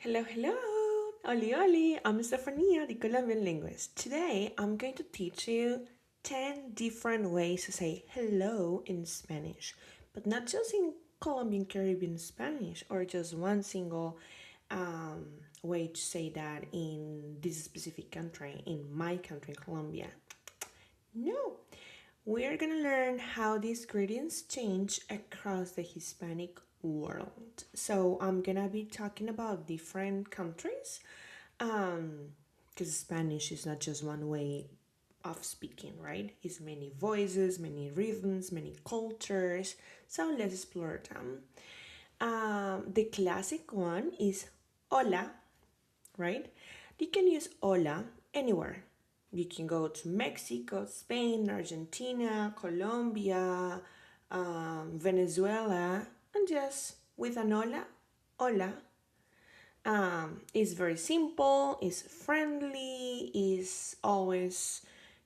Hello, hello! Oli, oli! I'm Stefania, the Colombian linguist. Today I'm going to teach you 10 different ways to say hello in Spanish, but not just in Colombian Caribbean Spanish or just one single um, way to say that in this specific country, in my country, Colombia. No, we're gonna learn how these greetings change across the Hispanic world. So I'm gonna be talking about different countries, because Spanish is not just one way of speaking, right? It's many voices, many rhythms, many cultures. So let's explore them. The classic one is hola, right? You can use hola anywhere. You can go to Mexico, Spain, Argentina, Colombia, Venezuela, and just with an hola, hola. It's very simple, it's friendly, is always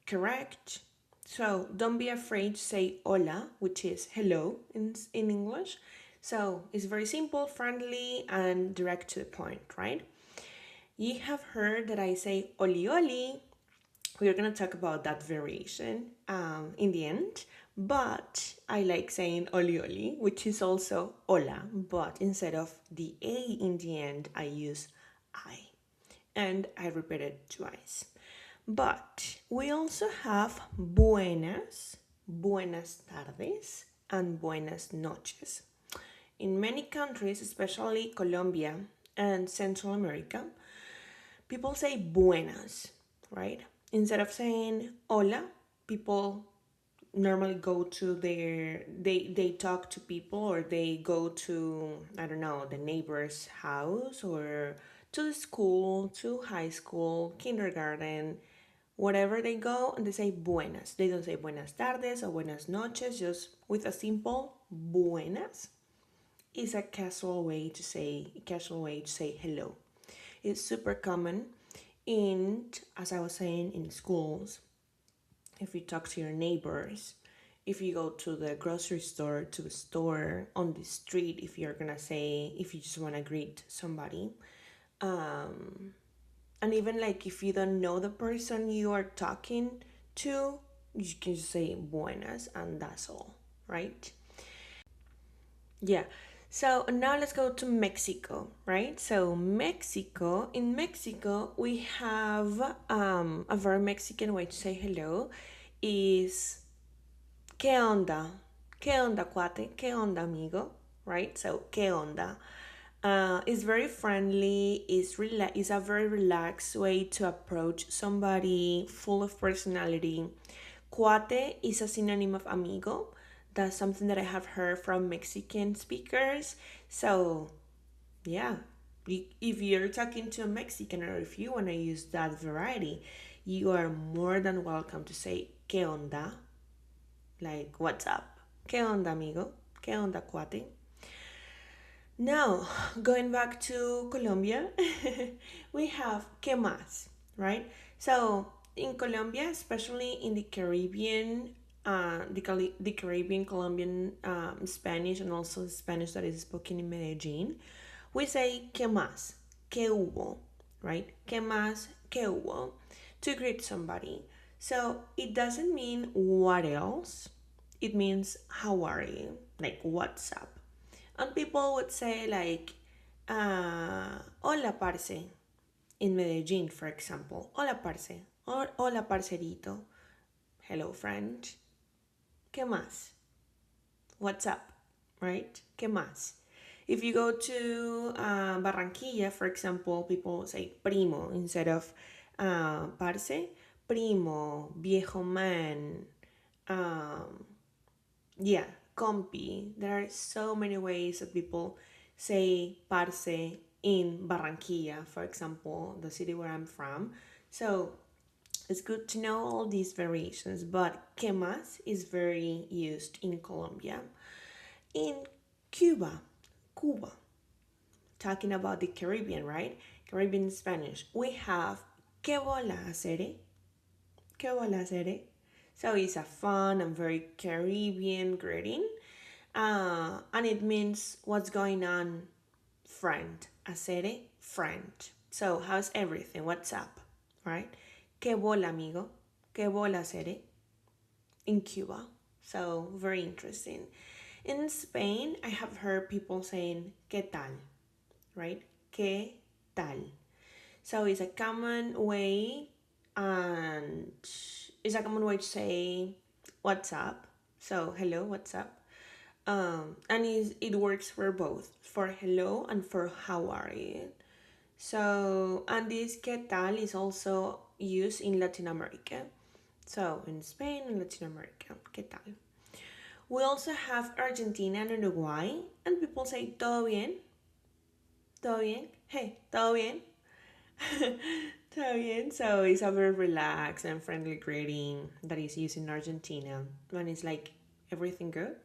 correct. So don't be afraid to say hola, which is hello in English. So it's very simple, friendly, and direct to the point, right? You have heard that I say oli oli. We're going to talk about that variation in the end, but I like saying oli oli, which is also hola, but instead of the A in the end, I use I. And I repeat it twice. But we also have buenas, buenas tardes, and buenas noches. In many countries, especially Colombia and Central America, people say buenas, right? Instead of saying hola, people normally go to they talk to people, or they go to, I don't know, the neighbor's house, or to the school, to high school, kindergarten, whatever they go, and they say buenas. They don't say buenas tardes or buenas noches, just with a simple buenas is a casual way to say hello. It's super common in, as I was saying, in schools. If you talk to your neighbors, if you go to the grocery store, to a store, on the street, if you're gonna say, if you just wanna greet somebody, um, and even like if you don't know the person you are talking to, you can just say buenas, and that's all, right? Yeah. So now let's go to Mexico, right? So in Mexico, we have a very Mexican way to say hello is ¿qué onda? ¿Qué onda, cuate? ¿Qué onda, amigo? Right? So, ¿qué onda? It's very friendly. It's a very relaxed way to approach somebody, full of personality. Cuate is a synonym of amigo. That's something that I have heard from Mexican speakers. So, yeah, if you're talking to a Mexican, or if you want to use that variety, you are more than welcome to say ¿qué onda? Like, what's up? ¿Qué onda, amigo? ¿Qué onda, cuate? Now, going back to Colombia, we have ¿qué más? Right? So, in Colombia, especially in the Caribbean, the Caribbean, Colombian Spanish, and also Spanish that is spoken in Medellin, we say ¿qué más? ¿Qué hubo? Right? ¿Qué más? ¿Qué hubo? To greet somebody. So, it doesn't mean what else, it means how are you? Like, what's up? And people would say like, hola parce, in Medellin, for example. Hola parce, or hola parcerito. Hello friend. ¿Qué más? What's up? Right? ¿Qué más? If you go to Barranquilla, for example, people say primo instead of parce. Primo, viejo man, um, yeah, compi. There are so many ways that people say parce in Barranquilla, for example, the city where I'm from. So it's good to know all these variations, but que más is very used in Colombia. In Cuba, talking about the Caribbean, right? Caribbean Spanish, we have que bola hacer, que bola hacer. So it's a fun and very Caribbean greeting. And it means what's going on, friend. Hacer friend. So, how's everything? What's up? Right? ¿Qué bola, amigo? ¿Qué bola, hacer in Cuba? So, very interesting. In Spain, I have heard people saying ¿qué tal? Right? ¿Qué tal? So it's a common way, and it's a common way to say what's up. So hello, what's up? And it works for both, for hello and for how are you. So, and this ¿qué tal? Is also used in Latin America. So in Spain and Latin America, ¿qué tal? We also have Argentina and Uruguay, and people say todo bien, todo bien, hey, todo bien. Todo bien. So it's a very relaxed and friendly greeting that is used in Argentina. And it's like, everything good?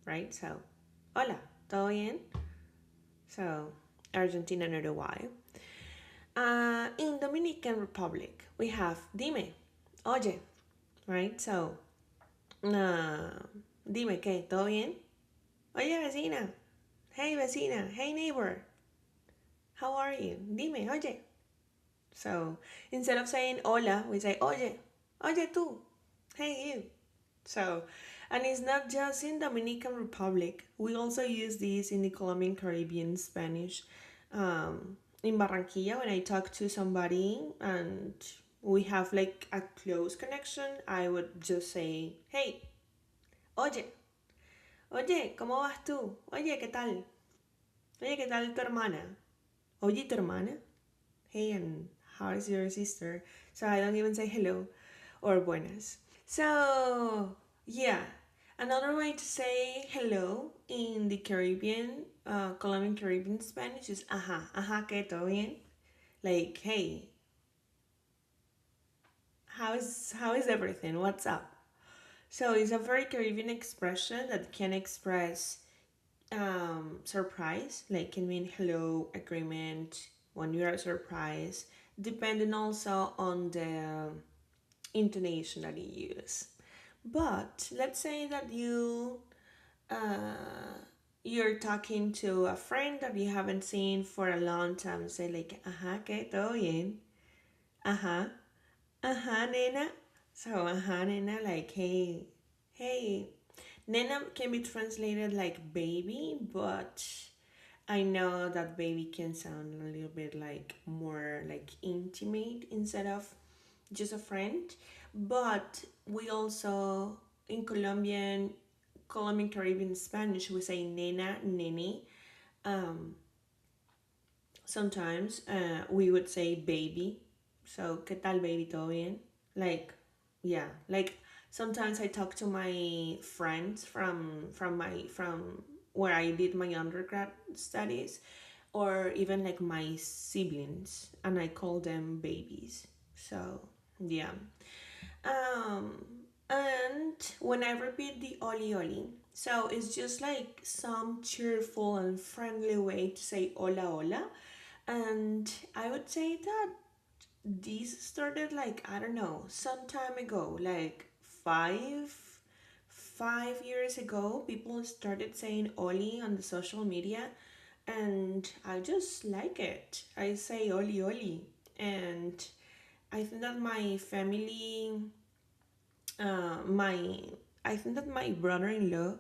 Right? So, hola, todo bien? So, Argentina and Uruguay. In Dominican Republic, we have dime, oye, right? So, dime, ¿qué? ¿Todo bien? Oye, vecina. Hey, vecina. Hey, neighbor. How are you? Dime, oye. So instead of saying hola, we say oye, oye tú, hey you. So, and it's not just in Dominican Republic. We also use this in the Colombian Caribbean Spanish. In Barranquilla, when I talk to somebody and we have like a close connection, I would just say, hey, oye, oye, ¿cómo vas tú? Oye, ¿qué tal? Oye, ¿qué tal tu hermana? Oye, ¿tu hermana? Hey, and how is your sister? So I don't even say hello or buenas. So, yeah, another way to say hello in the Caribbean, Colombian Caribbean Spanish is ajá, que todo bien? Like, hey, how is everything? What's up? So it's a very Caribbean expression that can express surprise, like can mean hello, agreement, when you are surprised, depending also on the intonation that you use. But let's say that you're talking to a friend that you haven't seen for a long time. Say like, ajá, que todo bien, ajá, ajá, nena. So ajá, nena, like hey. Nena can be translated like baby, but I know that baby can sound a little bit like more like intimate instead of just a friend. But we also in Colombian Caribbean Spanish we say nena, nene. Um, Sometimes we would say baby. So ¿qué tal baby? ¿Todo bien? Like yeah, like sometimes I talk to my friends from where I did my undergrad studies, or even like my siblings, and I call them babies. So yeah. Um, and when I repeat the oli oli, so it's just like some cheerful and friendly way to say hola hola. And I would say that this started like, I don't know, some time ago, like five years ago, people started saying oli on the social media, and I just like it. I say oli oli, and I think that my family, my I think that my brother-in-law,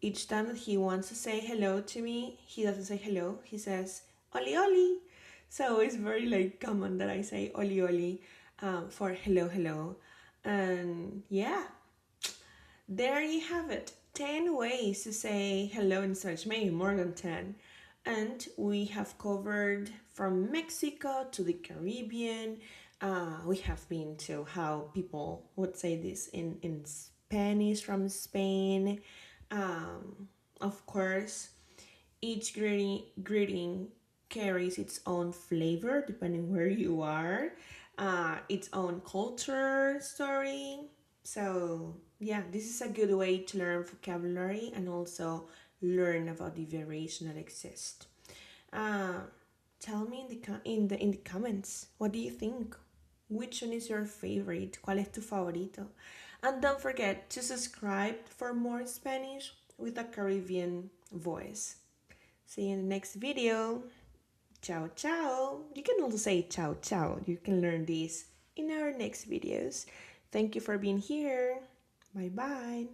each time that he wants to say hello to me, he doesn't say hello. He says oli oli. So it's very like common that I say oli oli for hello hello, and yeah, there you have it. 10 ways to say hello in Spanish, maybe more than 10. And we have covered from Mexico to the Caribbean. We have been to how people would say this in Spanish from Spain. Of course, each greeting carries its own flavor depending where you are, its own culture story. So, yeah, this is a good way to learn vocabulary and also learn about the variation that exist. Uh, Tell me in the comments, what do you think? Which one is your favorite? ¿Cuál es tu favorito? And don't forget to subscribe for more Spanish with a Caribbean voice. See you in the next video. Ciao, ciao. You can also say ciao, ciao. You can learn this in our next videos. Thank you for being here. Bye bye.